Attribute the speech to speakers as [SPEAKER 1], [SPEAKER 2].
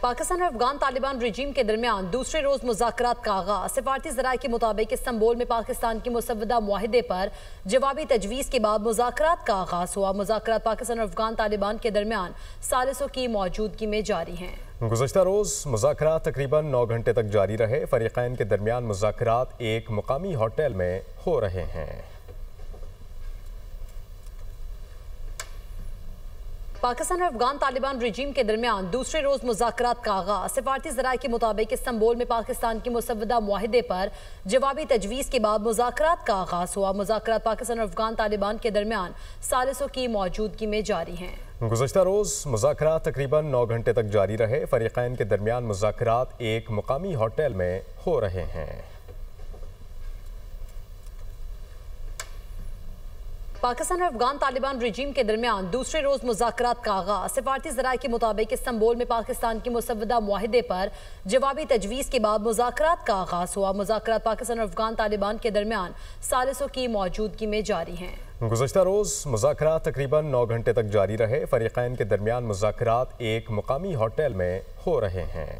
[SPEAKER 1] पाकिस्तान और अफगान तालिबान रजीम के दरमियान दूसरे रोज मुज़ाकरात का आगाज। सिफारती ज़राए के मुताबिक इस्तांबुल में पाकिस्तान की मुसव्वदा मुआहिदे पर जवाबी तजवीज़ के बाद मुज़ाकरात का आगाज हुआ। मुज़ाकरात पाकिस्तान और अफगान तालिबान के दरमियान सालिसों की मौजूदगी में जारी हैं।
[SPEAKER 2] गुज़श्ता रोज़ मुज़ाकरात तकरीबन 9 घंटे तक जारी रहे। फ़रीक़ैन के दरमियान मुज़ाकरात एक मुकामी होटल में हो रहे हैं।
[SPEAKER 1] पाकिस्तान और अफगान तालिबान रजीम के दरमियान दूसरे रोज मुज़ाकरात का आगाज। सिफारती ज़राए के मुताबिक इस्तांबुल में पाकिस्तान की मुसव्वदा मुआहिदे पर जवाबी तजवीज़ के बाद मुज़ाकरात का आगाज हुआ। मुज़ाकरात पाकिस्तान और अफगान तालिबान के दरमियान सालिसों की मौजूदगी में जारी हैं।
[SPEAKER 2] गुज़श्ता रोज़ मुज़ाकरात तकरीबन 9 घंटे तक जारी रहे। फ़रीक़ैन के दरमियान मुज़ाकरात एक मुकामी होटल में हो रहे हैं।
[SPEAKER 1] पाकिस्तान और अफगान तालिबान रजीम के दरमियान दूसरे रोज मुज़ाकरात का आगाज। सिफारती ज़राए के मुताबिक इस्तांबुल में पाकिस्तान की मुसव्वदा मुआहिदे पर जवाबी तजवीज़ के बाद मुज़ाकरात का आगाज हुआ। मुज़ाकरात पाकिस्तान और अफगान तालिबान के दरमियान सालिसों की मौजूदगी में जारी हैं।
[SPEAKER 2] गुज़श्ता रोज़ मुज़ाकरात तकरीबन 9 घंटे तक जारी रहे। फ़रीक़ैन के दरमियान मुज़ाकरात एक मुकामी होटल में हो रहे हैं।